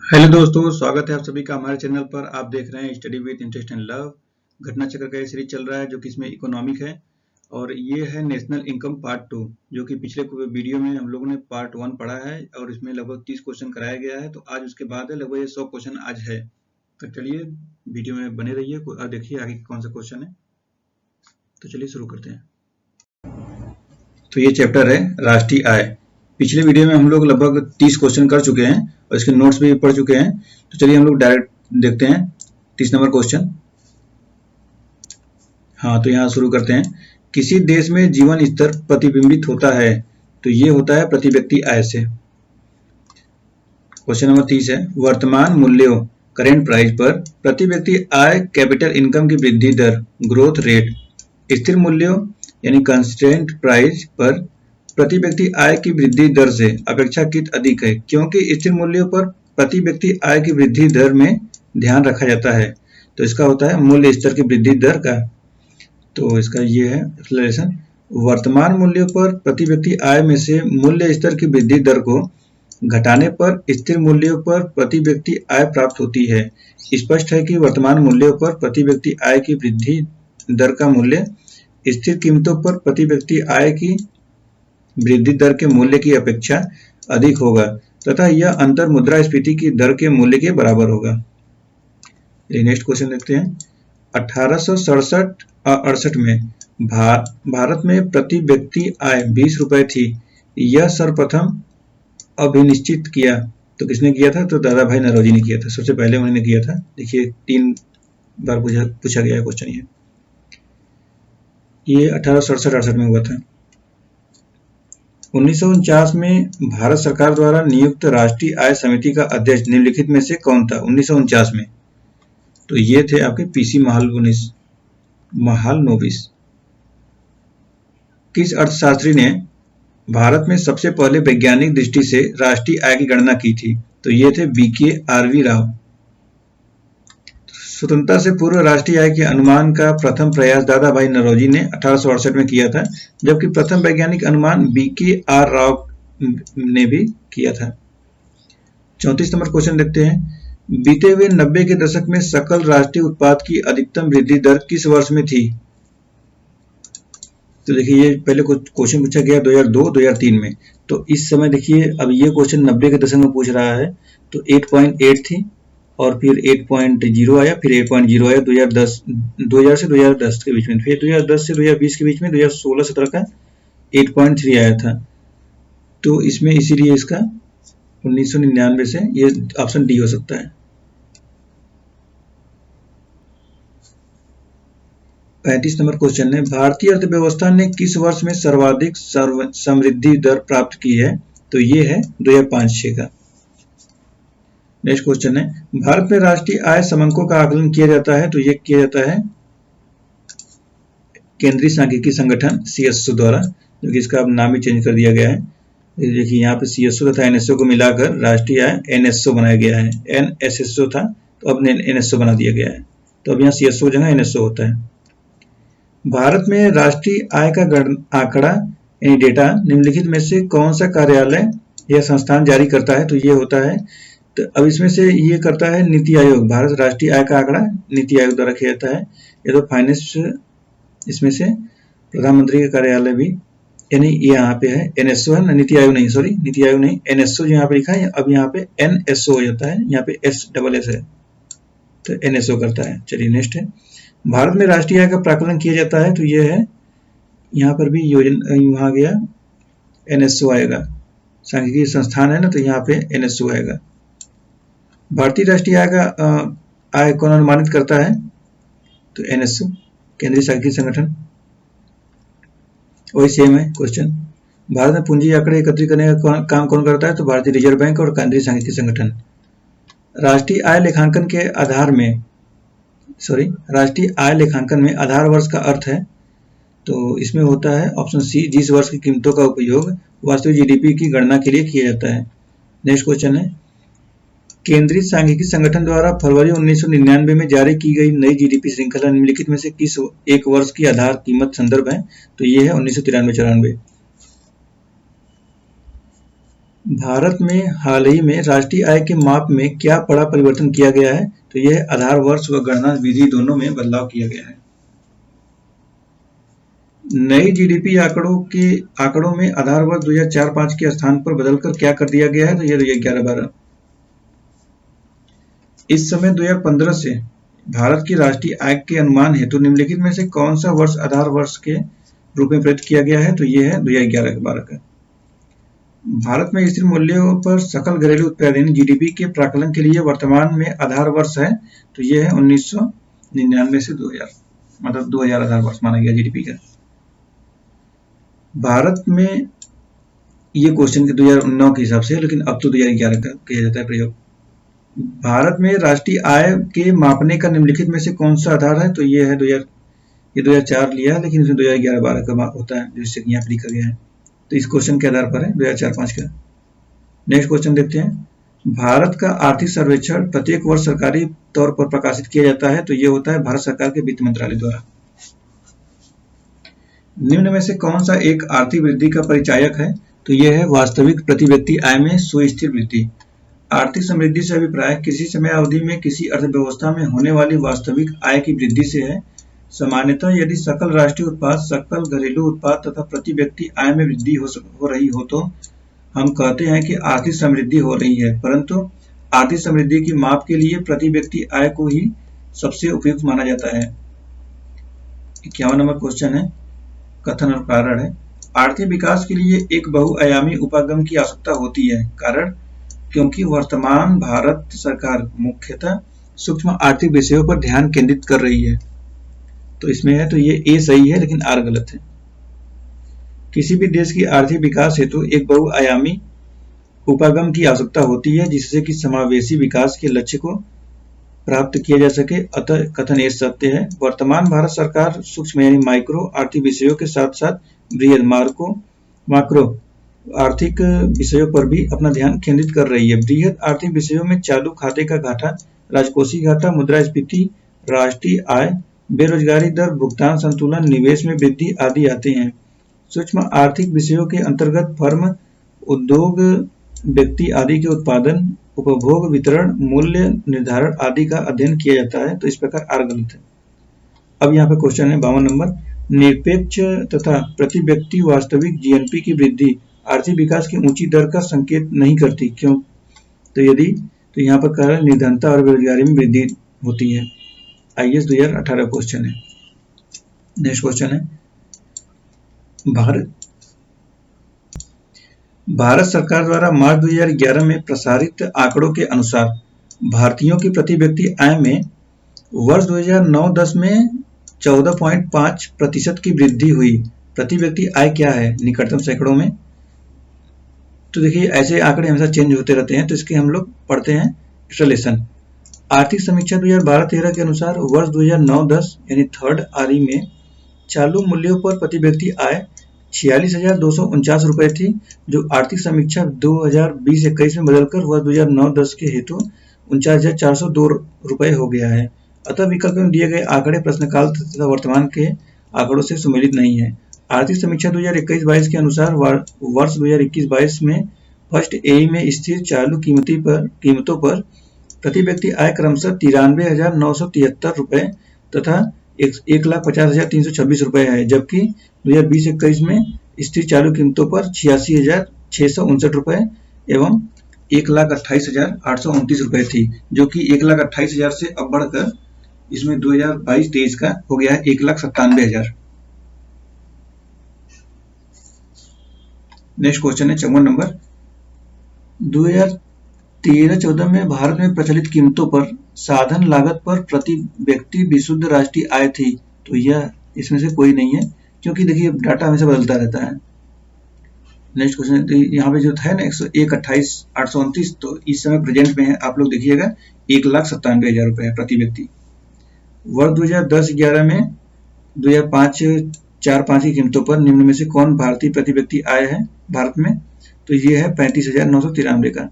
Hello दोस्तों, स्वागत है आप सभी का हमारे चैनल पर। आप देख रहे हैं study with interest and love. घटना चक्र का ये सीरीज चल रहा है जो कि इसमें इकोनॉमिक है और ये है नेशनल इनकम पार्ट 2, जो कि पिछले वीडियो में हम लोगों ने पार्ट 1 पढ़ा है और इसमें लगभग 30 क्वेश्चन कराया गया है। तो आज उसके बाद है लगभग ये 100 क्वेश्चन आज है। तो चलिए वीडियो में बने रहिए और देखिए आगे कौन सा क्वेश्चन है। तो चलिए शुरू करते हैं। तो ये चैप्टर है राष्ट्रीय आय। पिछले वीडियो में हम लोग लगभग 30 क्वेश्चन कर चुके हैं और इसके नोट्स भी पढ़ चुके हैं। तो चलिए हम लोग डायरेक्ट देखते हैं 30 नंबर क्वेश्चन। हाँ, तो यहाँ शुरू करते हैं। किसी देश में जीवन स्तर प्रतिबिंबित होता है, तो ये होता है प्रति व्यक्ति आय से। क्वेश्चन नंबर 30 है, वर्तमान मूल्यों करेंट प्राइस पर प्रति व्यक्ति आय कैपिटल इनकम की वृद्धि दर ग्रोथ रेट स्थिर मूल्यों यानी कंस्टेंट प्राइस पर प्रति व्यक्ति आय की वृद्धि दर से अपेक्षाकृत अधिक है, क्योंकि स्थिर मूल्यों पर प्रति व्यक्ति आय की वृद्धि दर में ध्यान रखा जाता है। तो इसका होता है मूल्य स्तर की वृद्धि दर का। तो इसका ये है एक्सप्लेनेशन। वर्तमान मूल्यों पर प्रति व्यक्ति आय में से मूल्य स्तर की वृद्धि दर को घटाने पर स्थिर मूल्यों पर प्रति व्यक्ति आय प्राप्त होती है। स्पष्ट है कि वर्तमान मूल्यों पर प्रति व्यक्ति आय की वृद्धि दर का मूल्य स्थिर कीमतों पर प्रति व्यक्ति आय की वृद्धि दर के मूल्य की अपेक्षा अधिक होगा तथा यह अंतर मुद्रास्फीति की दर के मूल्य के बराबर होगा। नेक्स्ट क्वेश्चन देखते हैं। 1867-68 में भारत में प्रति व्यक्ति आय 20 रुपए थी। यह सर्वप्रथम अभिनिश्चित किया तो किसने किया था? तो दादा भाई नौरोजी ने किया था। सबसे पहले उन्होंने किया था। देखिए 3 बार पूछा गया है क्वेश्चन। ये 1867-68 में हुआ था। 1949 में भारत सरकार द्वारा नियुक्त राष्ट्रीय आय समिति का अध्यक्ष निम्नलिखित में से कौन था? 1949 में तो ये थे आपके पीसी महालनोबिस। किस अर्थशास्त्री ने भारत में सबसे पहले वैज्ञानिक दृष्टि से राष्ट्रीय आय की गणना की थी? तो ये थे बीके आरवी राव। स्वतंत्रता से पूर्व राष्ट्रीय आय के अनुमान का प्रथम प्रयास दादा भाई नौरोजी ने 1868 में किया था, जबकि प्रथम वैज्ञानिक अनुमान बीके आर राव ने भी किया था। 34 नंबर क्वेश्चन देखते हैं। बीते हुए 90 के दशक में सकल राष्ट्रीय उत्पाद की अधिकतम वृद्धि दर किस वर्ष में थी? तो देखिए ये पहले क्वेश्चन पूछा गया 2002-2003 में। तो इस समय देखिए अब ये क्वेश्चन 90 के दशक में पूछ रहा है। तो 8.8 थी और फिर 8.0 आया, फिर 8.0 आया 2000 से 2010 के बीच में, फिर 2010 से 2020 के बीच में 2016-17 का 8.3 आया था। तो इसमें इसीलिए इसका 1999 से ये ऑप्शन डी हो सकता है। 35 नंबर क्वेश्चन है, भारतीय अर्थव्यवस्था ने किस वर्ष में सर्वाधिक समृद्धि दर प्राप्त की है? तो ये है 2005-06 का। नेक्स्ट क्वेश्चन है, भारत में राष्ट्रीय आय समंकों का आकलन किया जाता है। तो ये किया जाता है केंद्रीय सांख्यिकी संगठन सीएसओ द्वारा, जो कि इसका अब नाम ही चेंज कर दिया गया है। देखिए यहाँ पे सीएसओ तथा एनएसओ को मिलाकर राष्ट्रीय आय एनएसओ बनाया गया है। एनएसएसओ था तो अब एनएसओ बना दिया गया है। तो अब यहाँ सीएसओ जगह एनएसओ होता है। भारत में राष्ट्रीय आय का आंकड़ा यानी डेटा निम्नलिखित में से कौन सा कार्यालय या संस्थान जारी करता है? तो ये होता है, तो अब इसमें से ये करता है नीति आयोग। भारत राष्ट्रीय आय का आंकड़ा नीति आयोग द्वारा किया जाता है। ये तो फाइनेंस, इसमें से प्रधानमंत्री का कार्यालय भी, यानी ये यहाँ पे है एनएसओ है ना, नीति आयोग नहीं, सॉरी नीति आयोग नहीं, एनएसओ जो यहाँ पे लिखा है अब यहाँ पे एनएसओ हो जाता है, यहाँ पे एस है तो एनएसओ करता है। चलिए नेक्स्ट है, भारत में राष्ट्रीय आय का प्राकलन किया जाता है। तो ये है यहाँ पर भी योजना, वहाँ गया एनएसओ आएगा, सांख्यिकी संस्थान है ना, तो यहाँ पे एनएसओ आएगा। भारतीय राष्ट्रीय आय का आय कौन अनुमानित करता है? तो एनएसओ, केंद्रीय सांख्यिकी संगठन। वही सेम है क्वेश्चन। भारत में पूंजी आंकड़े एकत्रित करने का काम कौन करता है? तो भारतीय रिजर्व बैंक और केंद्रीय सांख्यिकी संगठन। राष्ट्रीय आय लेखांकन के आधार में, राष्ट्रीय आय लेखांकन में आधार वर्ष का अर्थ है। तो इसमें होता है ऑप्शन सी, जिस वर्ष की कीमतों का उपयोग वास्तविक जीडीपी की गणना के लिए किया जाता है। नेक्स्ट क्वेश्चन है, केंद्रीय सांख्यिकी संगठन द्वारा फरवरी 1999 में जारी की गई नई जीडीपी श्रृंखला निम्नलिखित में से किस एक वर्ष की आधार कीमत संदर्भ है? तो ये है 1993-94। भारत में हाल ही में राष्ट्रीय आय के माप में क्या बड़ा परिवर्तन किया गया है? तो यह आधार वर्ष व गणना विधि दोनों में बदलाव किया गया है। नई जीडीपी आंकड़ों में आधार वर्ष 2004-05 के स्थान पर बदलकर क्या कर दिया गया है? तो यह 2011-12। इस समय 2015 से भारत की राष्ट्रीय आय के अनुमान हेतु निम्नलिखित में से कौन सा वर्ष आधार वर्ष के रूप में प्रयुक्त किया गया है? तो यह है 2011-12 का। भारत में स्थिर मूल्यों पर सकल घरेलू उत्पाद जीडीपी के प्राकलन के लिए वर्तमान में आधार वर्ष है, तो यह है 1999 से 2000, मतलब 2000 आधार वर्ष माना गया जीडीपी का। भारत में ये क्वेश्चन के 2009 के हिसाब से, लेकिन अब तो 2011 का किया जाता है प्रयोग। भारत में राष्ट्रीय आय के मापने का निम्नलिखित में से कौन सा आधार है? तो ये है 2004 लिया, लेकिन इसमें 2011-12 का होता है, जिससे यहाँ पर लिखा गया है। तो इस क्वेश्चन के आधार पर है 2004-05 का। नेक्स्ट क्वेश्चन देखते हैं। भारत का आर्थिक सर्वेक्षण प्रत्येक वर्ष सरकारी तौर पर प्रकाशित किया जाता है, तो ये होता है भारत सरकार के वित्त मंत्रालय द्वारा। निम्न में से कौन सा एक आर्थिक वृद्धि का परिचायक है? तो यह है वास्तविक प्रति व्यक्ति आय में सुस्थिर वृद्धि। आर्थिक समृद्धि से अभिप्राय किसी समय अवधि में किसी अर्थव्यवस्था में होने वाली वास्तविक आय की वृद्धि से है। सामान्यतः यदि सकल राष्ट्रीय उत्पाद, सकल घरेलू उत्पाद तथा प्रति व्यक्ति आय में वृद्धि हो रही हो तो हम कहते हैं कि आर्थिक समृद्धि हो रही है, परंतु आर्थिक समृद्धि की माप के लिए प्रति व्यक्ति आय को ही सबसे उपयुक्त माना जाता है। 51 नंबर क्वेश्चन है, कथन और कारण है। आर्थिक विकास के लिए एक बहुआयामी उपागम की आवश्यकता होती है। कारण, क्योंकि वर्तमान भारत सरकार मुख्यतः सूक्ष्म आर्थिक विषयों पर ध्यान केंद्रित कर रही है। तो इसमें है, तो ये ए सही है, लेकिन आर गलत है। किसी भी देश की आर्थिक विकास हेतु एक बहुआयामी उपागम की आवश्यकता होती है, जिससे कि समावेशी विकास के लक्ष्य को प्राप्त किया जा सके। अतः कथन ये सत्य है। वर्तमान भारत सरकार सूक्ष्म यानी माइक्रो आर्थिक विषयों के साथ साथ बृहद माक्रो आर्थिक विषयों पर भी अपना ध्यान केंद्रित कर रही है। बृहद आर्थिक विषयों में चालू खाते का घाटा, राजकोषीय घाटा, मुद्रास्फीति, राष्ट्रीय आय, बेरोजगारी दर, भुगतान संतुलन, निवेश में वृद्धि आदि आते हैं। सूक्ष्म आर्थिक विषयों के अंतर्गत फर्म, उद्योग, व्यक्ति आदि के उत्पादन, उपभोग, वितरण, मूल्य निर्धारण आदि का अध्ययन किया जाता है। तो इस प्रकार आर गलत है। अब यहाँ पे क्वेश्चन है 52 नंबर। निरपेक्ष तथा प्रति व्यक्ति वास्तविक जीएनपी की वृद्धि आर्थिक विकास की ऊंची दर का संकेत नहीं करती, क्यों? तो यहाँ पर कारण निर्धनता और बेरोजगारी में वृद्धि होती है। आईएएस 2018 क्वेश्चन है। नेक्स्ट क्वेश्चन है, भारत सरकार द्वारा मार्च 2011 में प्रसारित आंकड़ों के अनुसार भारतीयों की प्रति व्यक्ति आय में वर्ष 2009-10 में 14.5% की वृद्धि हुई। प्रति व्यक्ति आय क्या है निकटतम सैकड़ों में? तो देखिए, ऐसे आंकड़े हमेशा चेंज होते रहते हैं, तो इसके हम लोग पढ़ते हैं एक्सट्रलेशन। आर्थिक समीक्षा 2012-13 के अनुसार वर्ष 2009-10 यानी थर्ड आरई में चालू मूल्यों पर प्रति व्यक्ति आय 46,249 रुपए थी, जो आर्थिक समीक्षा 2020-21 में बदलकर वर्ष 2009-10 के हेतु 49,402 रुपए हो गया है। अतः विकल्प में दिए गए आंकड़े प्रश्नकाल तथा वर्तमान के आंकड़ों से सुमेलित नहीं है। आर्थिक समीक्षा 2021-22 के अनुसार वर्ष 2021-22 में फर्स्ट एई में स्थिर चालू कीमतों पर प्रति व्यक्ति आय क्रमशः 93,973 रुपए तथा 1,50,326 रुपए है, जबकि 2020-21 में स्थिर चालू कीमतों पर 86,659 रुपए एवं 1,28,829 रुपए थी, जो कि 1,28,000 से अब बढ़कर इसमें 2022-23 का हो गया है 1,97,000। नेक्स्ट क्वेश्चन है 54 नंबर। 2013-14 में भारत में प्रचलित कीमतों पर साधन लागत पर प्रति व्यक्ति विशुद्ध राष्ट्रीय आय थी, तो यह इसमें से कोई नहीं है, क्योंकि देखिए डाटा हमेशा बदलता रहता है। नेक्स्ट क्वेश्चन, तो यहाँ पे जो है ना 1,28,829, तो इस समय प्रेजेंट में है, आप लोग देखिएगा 1,97,000 रुपए है प्रति व्यक्ति। वर्ष 2010-11 में 2005-4-5 की कीमतों पर निम्न में से कौन भारतीय प्रति व्यक्ति आय है भारत में? तो ये है 35,993 का।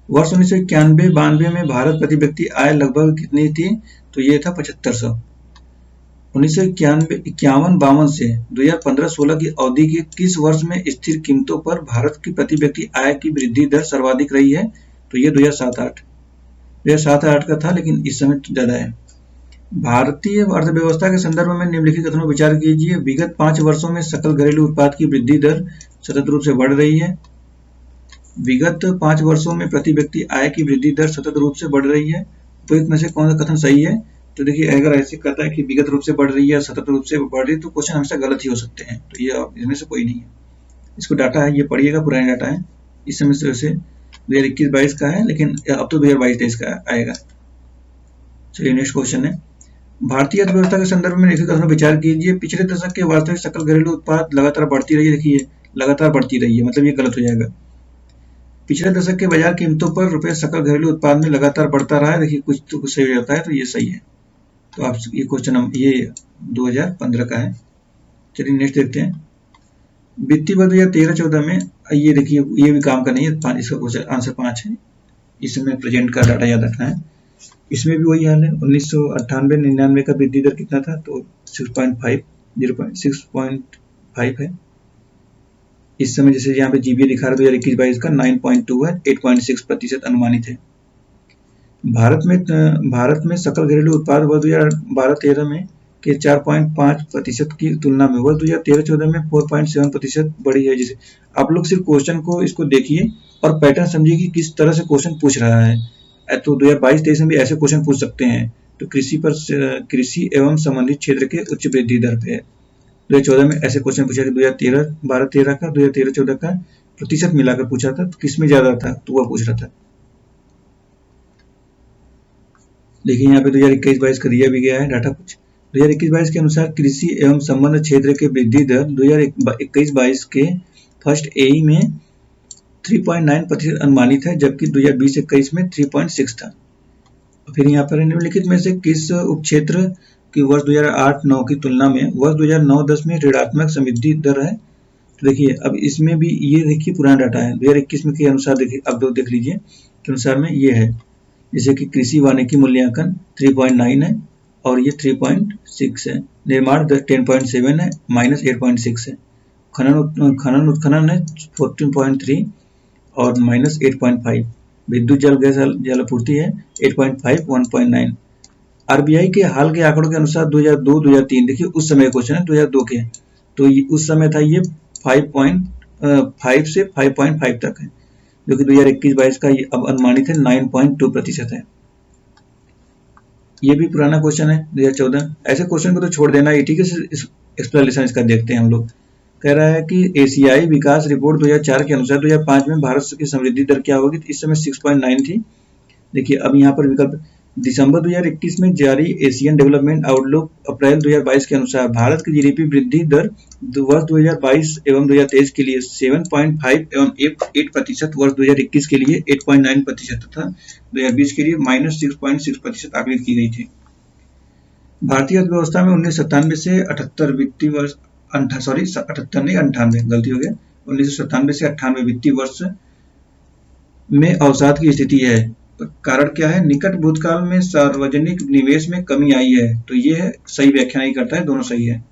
वर्ष 1991-92 में भारत प्रति व्यक्ति आय लगभग कितनी थी? तो ये था 7500। 1991-52 से 2015-16 की अवधि के किस वर्ष में स्थिर कीमतों पर भारत की प्रति व्यक्ति आय की वृद्धि दर सर्वाधिक रही है? तो ये 2007-8 का था, लेकिन इस समय ज़्यादा है। भारतीय अर्थव्यवस्था के संदर्भ में निम्नलिखित कथनों पर विचार कीजिए। विगत 5 वर्षों में सकल घरेलू उत्पाद की वृद्धि दर सतत रूप से बढ़ रही है। विगत 5 वर्षों में प्रति व्यक्ति आय की वृद्धि दर सतत रूप से बढ़ रही है। तो इसमें से कौन सा कथन सही है? तो देखिए, अगर ऐसे कहता है कि विगत रूप से बढ़ रही है, सतत रूप से बढ़ रही है, तो क्वेश्चन हमेशा गलत ही हो सकते हैं। तो ये इसमें से कोई नहीं है। इसको डाटा है, ये पढ़िएगा, पुराना डाटा है। इस समय से वैसे 2021-22 का है, लेकिन अब तो 2022-23 का आएगा। चलिए, नेक्स्ट क्वेश्चन है। भारतीय अर्थव्यवस्था के संदर्भ में निम्नलिखित कथनों पर विचार कीजिए। पिछले दशक के वास्तविक सकल घरेलू उत्पाद लगातार बढ़ती रही है। देखिए, लगातार बढ़ती रही है, मतलब ये गलत हो जाएगा। पिछले दशक के बाजार कीमतों पर रुपये सकल घरेलू उत्पाद में लगातार बढ़ता रहा है। देखिए, कुछ तो कुछ सही हो जाता है, तो ये सही है। तो आप ये क्वेश्चन ये 2015 का है। चलिए, नेक्स्ट देखते हैं। वित्तीय वर्ष 2013-14 में ये देखिए, ये भी काम का नहीं है। इसका क्वेश्चन आंसर 5 है। इसमें प्रेजेंट का डाटा याद रखना है। इसमें भी वही हाल है। 1998-99 का वृद्धि दर कितना था? तो 6.5 है। इस समय जैसे यहाँ पे जीबीए लिखा रहा है 2021-22 का 9.2 है, 8.6% अनुमानित है। भारत में सकल घरेलू उत्पाद वर्ष 2012-13 में के 4.5% की तुलना में वर्ष 2013-14 में 4.7% बढ़ी है। जैसे आप लोग सिर्फ क्वेश्चन को इसको देखिए और पैटर्न समझिए कि किस तरह से क्वेश्चन पूछ रहा है। तो 2022-23 में भी ऐसे क्वेश्चन पूछ सकते हैं। तो कृषि एवं संबंधित क्षेत्र के उच्च वृद्धि दर पे है। 2014 में ऐसे क्वेश्चन पूछा कि 2012-13 का 2013-14 का प्रतिशत मिलाकर पूछा था, तो किसमें ज्यादा था, तो वह पूछ रहा था। देखिए, यहाँ पे 2021-22 का दिया भी गया है डाटा कुछ। 2021-22 के अनुसार कृषि एवं संबंध क्षेत्र के वृद्धि दर 2021-22 के फर्स्ट एई में 3.9% अनुमानित है, जबकि 2020-21 में 3.6 था। फिर यहाँ पर निम्नलिखित में से किस उपक्षेत्र की वर्ष 2008-9 की तुलना में वर्ष 2009-10 में ऋणात्मक समृद्धि दर है? तो देखिए, अब इसमें भी ये देखिए पुराना डाटा है। 2021 में के अनुसार देखिए, अब देख लीजिए के अनुसार में ये है। जैसे कि कृषि वानिकी मूल्यांकन 3.9 है और ये 3.6 है। निर्माण 10.7 है, -8.6 है। खनन उत्खनन है 14.3 और -8.5। विद्युत जल गैस जल आपूर्ति है 8.5, 1.9। आरबीआई के हाल के आंकड़ों के अनुसार 2002-2003, देखिए उस समय क्वेश्चन है 2002 के, तो उस समय था ये 5.5 से 5.5 तक है, जो कि 2021-22 का ये अब अनुमानित है 9.2% है। ये भी पुराना क्वेश्चन है 2014। ऐसे क्वेश्चन को तो छोड़ देना ही ठीक है। एक्सप्लेनेशन इसका देखते हैं हम लोग। कह रहा है कि एशियाई विकास रिपोर्ट 2004 के अनुसार 2005 में भारत की समृद्धि दर क्या होगी? इस समय 6.9 थी। देखिए, अब यहाँ पर विकल्प दिसंबर 2021 में जारी एशियन डेवलपमेंट आउटलुक अप्रैल 2022 के अनुसार भारत की जीडीपी वृद्धि दर वर्ष 2022 एवं 2023 के लिए 7.5 एवं 8%, वर्ष 2021 के लिए 8.9% तथा 2020 के लिए -6.6% आकलित की गई थी। भारतीय अर्थव्यवस्था में 1997 से 78 वित्तीय वर्ष 78 नहीं 98, गलती हो गया, 1997 से 98 वित्तीय वर्ष में अवसाद की स्थिति है। कारण क्या है? निकट भूतकाल में सार्वजनिक निवेश में कमी आई है। तो ये है, सही व्याख्या नहीं करता है, दोनों सही है।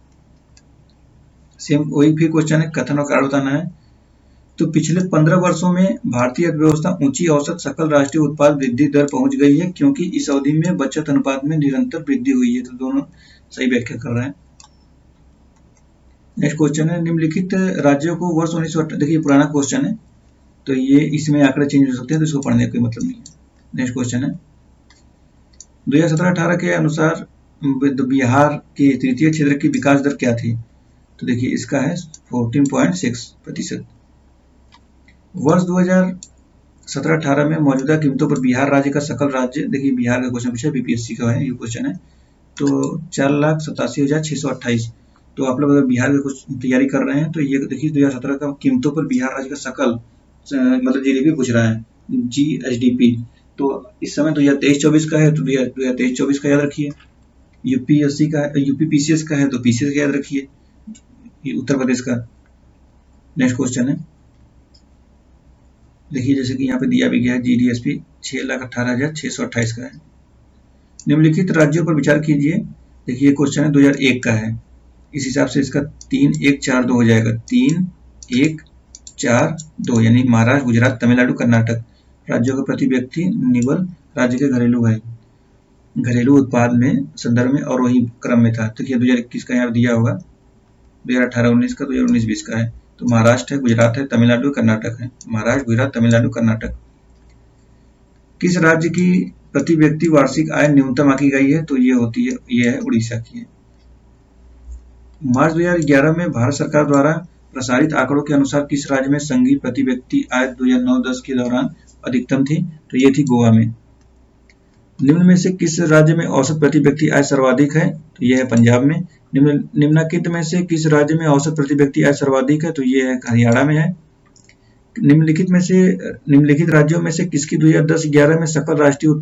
सेम वही फिर क्वेश्चन है, कथन और कारण बताना है। तो पिछले 15 वर्षों में भारतीय अर्थव्यवस्था ऊंची औसत सकल राष्ट्रीय उत्पाद वृद्धि दर पहुंच गई है, क्योंकि इस अवधि में बचत अनुपात में निरंतर वृद्धि हुई है। तो दोनों सही व्याख्या कर रहे हैं। नेक्स्ट क्वेश्चन है, निम्नलिखित राज्यों को वर्ष 1918, देखिए पुराना क्वेश्चन है, तो ये इसमें आंकड़े चेंज हो सकते हैं, तो इसको पढ़ने का कोई मतलब नहीं है। नेक्स्ट क्वेश्चन है, 2017-18 के अनुसार बिहार के तृतीय क्षेत्र की विकास दर क्या थी? तो देखिए, इसका है 14.6%। वर्ष 2017-18 में मौजूदा कीमतों पर बिहार राज्य का सकल राज्य, देखिए बिहार का क्वेश्चन पूछा, बीपीएससी का है ये क्वेश्चन है, तो 4,87,628। तो आप लोग अगर बिहार का कुछ तैयारी कर रहे हैं तो ये देखिए 2017 का कीमतों पर बिहार राज्य का सकल मतलब जीडीपी पूछ रहा है, जीएसडीपी। तो इस समय 2023-24 का है, तो 2023-24 का याद रखिए। यूपीएससी का है, यूपीपीसीएस का है, तो पीसीएस का याद रखिए, ये उत्तर प्रदेश का। नेक्स्ट क्वेश्चन है, देखिए जैसे कि यहाँ पे दिया भी गया है, जीडीएसपी 6,18,628 का है। निम्नलिखित राज्यों पर विचार कीजिए देखिए ये क्वेश्चन है 2001 का है, इस हिसाब से इसका 3-1-4-2 हो जाएगा। 3-1-4-2 यानी महाराष्ट्र, गुजरात, तमिलनाडु, कर्नाटक राज्यों का प्रति व्यक्ति निवल राज्य के घरेलू उत्पाद में संदर्भ में और वही क्रम में था। तो ये 2021 का यहाँ दिया होगा, 2018-19 का, 2019-20 का है। तो महाराष्ट्र है, गुजरात है, तमिलनाडु, कर्नाटक है। महाराष्ट्र, गुजरात, तमिलनाडु, कर्नाटक। किस राज्य की प्रति व्यक्ति वार्षिक आय न्यूनतम आंकी गई है? तो ये है उड़ीसा की है। मार्च 2011 में भारत सरकार द्वारा प्रसारित आंकड़ों के अनुसार किस राज्य में संघीय प्रति व्यक्ति आय 2009-10 के दौरान अधिकतम थी? तो ये थी गोवा में। निम्न में से किस राज्य में औसत प्रति व्यक्ति आय सर्वाधिक है? तो ये है पंजाब में। निम्नलिखित में से किस राज्य में औसत प्रति व्यक्ति आय सर्वाधिक है? तो ये है हरियाणा में है। निम्नलिखित राज्यों में से किसकी 2010-11 में सकल राष्ट्रीय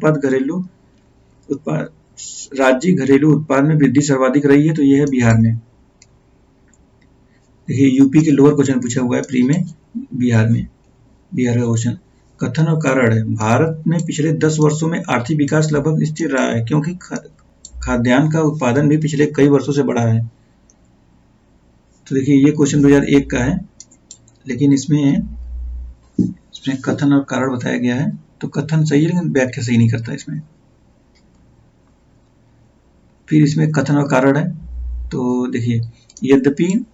राज्य घरेलू उत्पाद में वृद्धि सर्वाधिक रही है? तो ये है बिहार में। देखिए यूपी के लोअर क्वेश्चन पूछा हुआ है प्री में, बिहार का क्वेश्चन। कथन और कारण है, भारत में पिछले 10 वर्षों में आर्थिक विकास लगभग स्थिर रहा है क्योंकि खाद्यान्न का उत्पादन भी पिछले कई वर्षों से बढ़ा है। तो देखिए ये क्वेश्चन 2001 का है, लेकिन इसमें कथन और कारण बताया गया है। तो कथन सही है लेकिन व्याख्या सही नहीं करता इसमें। फिर इसमें कथन और कारण है। तो देखिए यद्यपि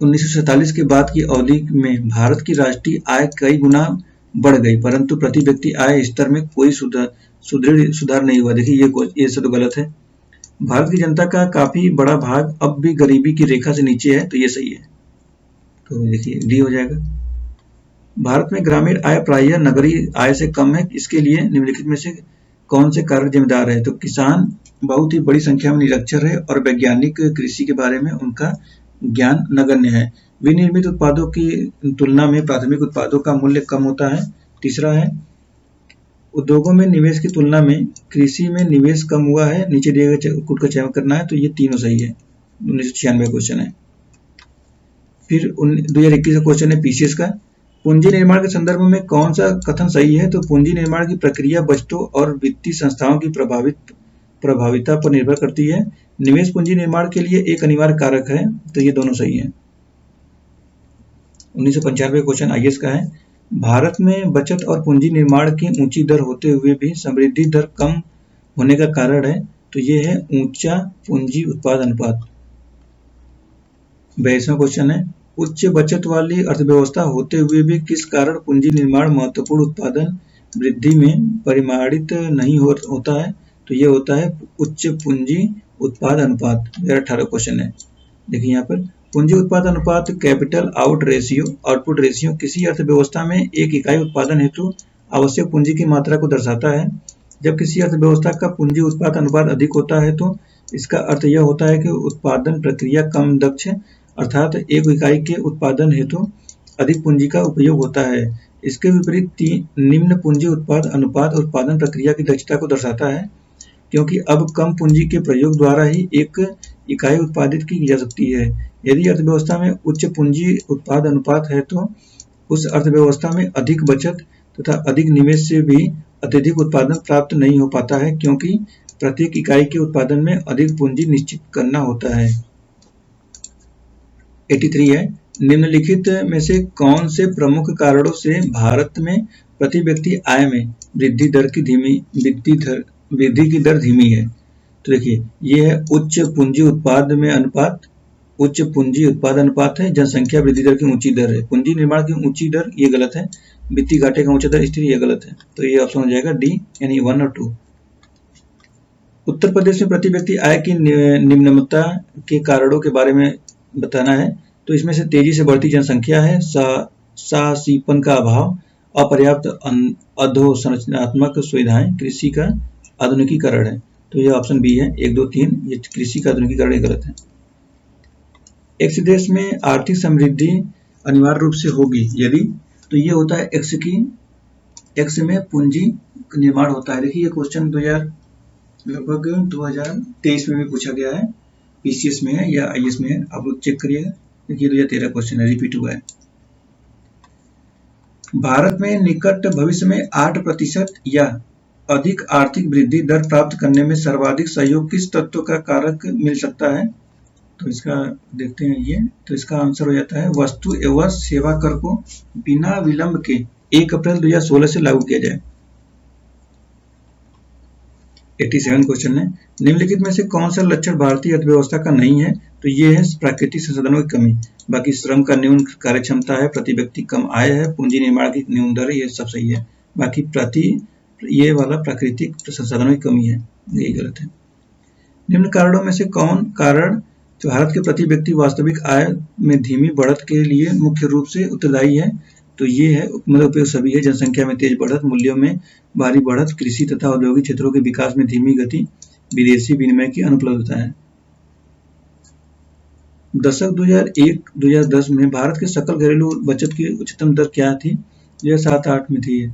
1947 के बाद की अवधि में भारत की राष्ट्रीय आय कई गुना बढ़ गई, परंतु प्रति व्यक्ति आय स्तर में कोई सुधार नहीं हुआ। देखिए ये सब तो गलत है। भारत की जनता का काफी बड़ा भाग अब भी गरीबी की रेखा से नीचे है, तो ये सही है। तो देखिए डी हो जाएगा। भारत में ग्रामीण आय प्रायः नगरीय आय से कम है, इसके लिए निम्नलिखित में से कौन से कारक जिम्मेदार है? तो किसान बहुत ही बड़ी संख्या में निरक्षर है और वैज्ञानिक कृषि के बारे में उनका ज्ञान नगण्य है। विनिर्मित उत्पादों की तुलना में प्राथमिक उत्पादों का मूल्य कम होता है। तीसरा है उद्योगों में निवेश की तुलना में कृषि में निवेश कम हुआ है। नीचे दिए गए कुट का चयन करना है, तो ये तीनों सही है। 1996 क्वेश्चन है। फिर 2021 का क्वेश्चन है पीसीएस का। पूंजी निर्माण के संदर्भ में कौन सा कथन सही है? तो पूंजी निर्माण की प्रक्रिया बजटों और वित्तीय संस्थाओं की प्रभाविता पर निर्भर करती है। निवेश पूंजी निर्माण के लिए एक अनिवार्य कारक है, तो ये दोनों सही है। 1995 क्वेश्चन आईएएस का है। भारत में बचत और पूंजी निर्माण की ऊंची दर होते हुए भी समृद्धि दर कम होने का कारण है, तो ये है ऊंचा पूंजी उत्पाद अनुपात। 22वां क्वेश्चन है उच्च बचत वाली अर्थव्यवस्था होते हुए भी किस कारण पूंजी निर्माण महत्वपूर्ण उत्पादन वृद्धि में परिमाणित नहीं होता है? तो ये होता है उच्च पूंजी उत्पाद अनुपात। 2018 क्वेश्चन है। देखिए यहाँ पर पूंजी उत्पाद अनुपात कैपिटल आउटपुट रेशियो किसी अर्थव्यवस्था में एक इकाई उत्पादन हेतु आवश्यक पूंजी की मात्रा को दर्शाता है। जब किसी अर्थव्यवस्था का पूंजी उत्पाद अनुपात अधिक होता है तो इसका अर्थ यह होता है कि उत्पादन प्रक्रिया कम दक्ष, अर्थात एक इकाई के उत्पादन हेतु अधिक पूंजी का उपयोग होता है। इसके विपरीत निम्न पूंजी उत्पाद अनुपात उत्पादन प्रक्रिया की दक्षता को दर्शाता है, क्योंकि अब कम पूंजी के प्रयोग द्वारा ही एक इकाई उत्पादित की जा सकती है। यदि अर्थव्यवस्था में उच्च पूंजी उत्पाद अनुपात है तो उस अर्थव्यवस्था में अधिक बचत तथा अधिक निवेश से भी अत्यधिक उत्पादन प्राप्त नहीं हो पाता है, क्योंकि प्रत्येक इकाई के उत्पादन में अधिक पूंजी निश्चित करना होता है। 83 है निम्नलिखित में से कौन से प्रमुख कारणों से भारत में प्रति व्यक्ति आय में वृद्धि की दर धीमी है? तो देखिए ये है उच्च पूंजी उत्पाद अनुपात है। जनसंख्या वृद्धि दर की ऊंची दर है। पूंजी निर्माण की ऊंची दर ये गलत है। वित्तीय घाटे का ऊंचा दर स्थिर ये गलत है। तो ये ऑप्शन हो जाएगा डी, यानी 1 और 2। उत्तर प्रदेश में प्रति व्यक्ति आय की निम्नता के कारणों के बारे में बताना है। तो इसमें से तेजी से बढ़ती जनसंख्या है, साहसीपन का अभाव, अपर्याप्त अधोसंरचनात्मक सुविधाएं, कृषि का आधुनिकीकरण है। तो यह ऑप्शन बी है 1, 2, 3। ये कृषि का आधुनिकीकरण गलत है। एक्स देश में आर्थिक समृद्धि अनिवार्य रूप से होगी यदि, तो ये होता है एक्स में पूंजी निर्माण होता है। देखिए ये क्वेश्चन 2023 में भी पूछा गया है, पीसीएस में है या आईएएस में है, आप लोग चेक करिएगा। देखिए 2013 क्वेश्चन है, रिपीट हुआ है। भारत में निकट भविष्य में 8% या अधिक आर्थिक वृद्धि दर प्राप्त करने में सर्वाधिक सहयोग किस तत्व का कारक मिल सकता है? तो इसका देखते हैं ये, तो इसका आंसर हो जाता है वस्तु एवं सेवा कर को बिना विलंब के 1 अप्रैल 2016 से लागू किया जाए। 87 क्वेश्चन है, निम्नलिखित में से कौन सा लक्षण भारतीय अर्थव्यवस्था का नहीं है? तो ये है प्राकृतिक संसाधनों की कमी। बाकी श्रम का न्यून कार्य क्षमता है, प्रति व्यक्ति कम आय है, पूंजी निर्माण की न्यून दर है, ये सब सही है। बाकी ये वाला प्राकृतिक संसाधनों की कमी है, यही गलत है। निम्न कारणों में से कौन कारण जो भारत के प्रति व्यक्ति वास्तविक आय में धीमी बढ़त के लिए मुख्य रूप से उत्तरदायी है? तो ये है मतलब उपयोग सभी है, जनसंख्या में तेज बढ़त, मूल्यों में भारी बढ़त, कृषि तथा औद्योगिक क्षेत्रों के विकास में धीमी गति, विदेशी विनिमय की अनुपलब्धता है। दशक 2001-2010 में भारत के सकल घरेलू बचत की उच्चतम दर क्या थी? यह 7-8 में थी।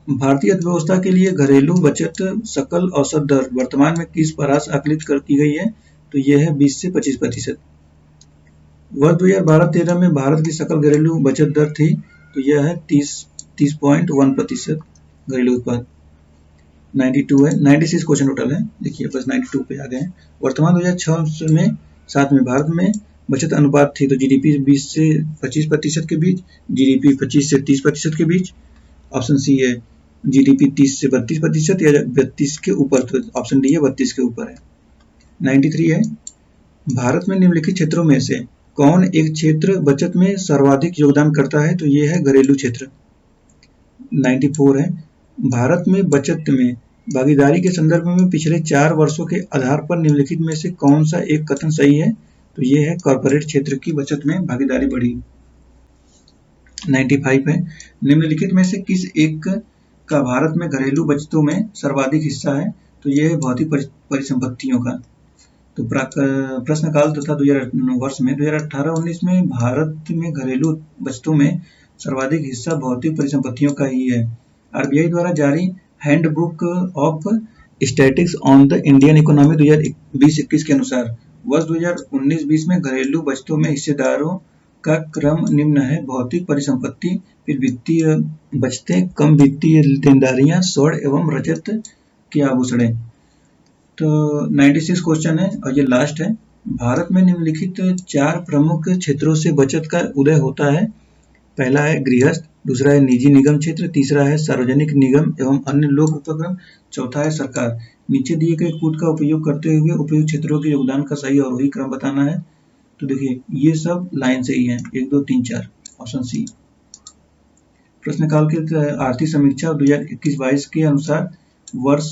भारतीय अर्थव्यवस्था के लिए घरेलू बचत सकल औसत दर वर्तमान में किस परास आकलित की गई है? तो यह है 20 से 25%। वर्ष 2012-13 में भारत की सकल घरेलू बचत दर थी, तो यह है 30.1% घरेलू उत्पाद। 92 है, 96 क्वेश्चन टोटल है, देखिए बस 92 पे आ गए हैं। वर्तमान 2006 में 7 में भारत में बचत अनुपात थी, तो जीडीपी 20 से 25% के बीच, जीडीपी 25 से 30% के बीच। ऑप्शन सी है जीडीपी 30 से 32% या 32 के ऊपर, तो ऑप्शन डी है 32 के ऊपर है। 93 है, भारत में निम्नलिखित क्षेत्रों में से कौन एक क्षेत्र बचत में सर्वाधिक योगदान करता है? तो ये है घरेलू क्षेत्र। 94 है, भारत में बचत में भागीदारी के संदर्भ में पिछले 4 वर्षों के आधार पर निम्नलिखित में से कौन सा एक कथन सही है? तो ये है कॉर्पोरेट क्षेत्र की बचत में भागीदारी बढ़ी। 95 है, निम्नलिखित में से किस एक का भारत में घरेलू बचतों में सर्वाधिक हिस्सा है? तो यह है भौतिक परिसंपत्तियों का। तो प्रश्नकाल तथा वर्ष में 2018-19 में भारत में घरेलू बचतों में सर्वाधिक हिस्सा भौतिक परिसंपत्तियों का ही है। आरबीआई द्वारा जारी handbook of statistics on the Indian economy 2020-21 के अनुसार वर्ष 2019-20 में घरेलू बचतों में हिस्सेदारों का क्रम निम्न है: भौतिक परिसंपत्ति, फिर वित्तीय बचतें, कम वित्तीय देनदारियां, स्वर्ण एवं रजत के आभूषण। तो 96 क्वेश्चन है और ये लास्ट है। भारत में निम्नलिखित 4 प्रमुख क्षेत्रों से बचत का उदय होता है। पहला है गृहस्थ, दूसरा है निजी निगम क्षेत्र, तीसरा है सार्वजनिक निगम एवं अन्य लोक उपक्रम, चौथा है सरकार। नीचे दिए गए कूट का उपयोग करते हुए उपयुक्त क्षेत्रों के योगदान का सही और वही क्रम बताना है। तो देखिए ये सब लाइन से ही है, 1 2 3 4, ऑप्शन सी। प्रश्नकाल के आर्थिक समीक्षा 2021-22 के अनुसार वर्ष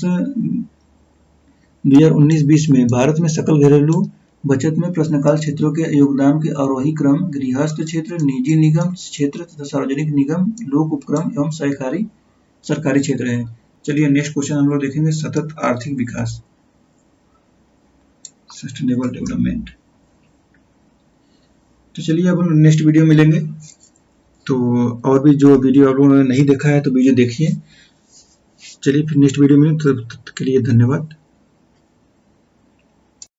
2019-20 में भारत में सकल घरेलू बचत में प्रश्नकाल क्षेत्रों के योगदान के अवरोही क्रम गृहस्थ क्षेत्र, निजी निगम क्षेत्र तथा सार्वजनिक निगम, लोक उपक्रम एवं सरकारी क्षेत्र है। चलिए नेक्स्ट क्वेश्चन हम लोग देखेंगे, सतत आर्थिक विकास, सस्टेनेबल डेवलपमेंट। तो चलिए अब हम नेक्स्ट वीडियो मिलेंगे। तो और भी जो वीडियो आप लोगों ने नहीं देखा है तो वीडियो देखिए। चलिए फिर नेक्स्ट वीडियो में, तब तक के लिए धन्यवाद।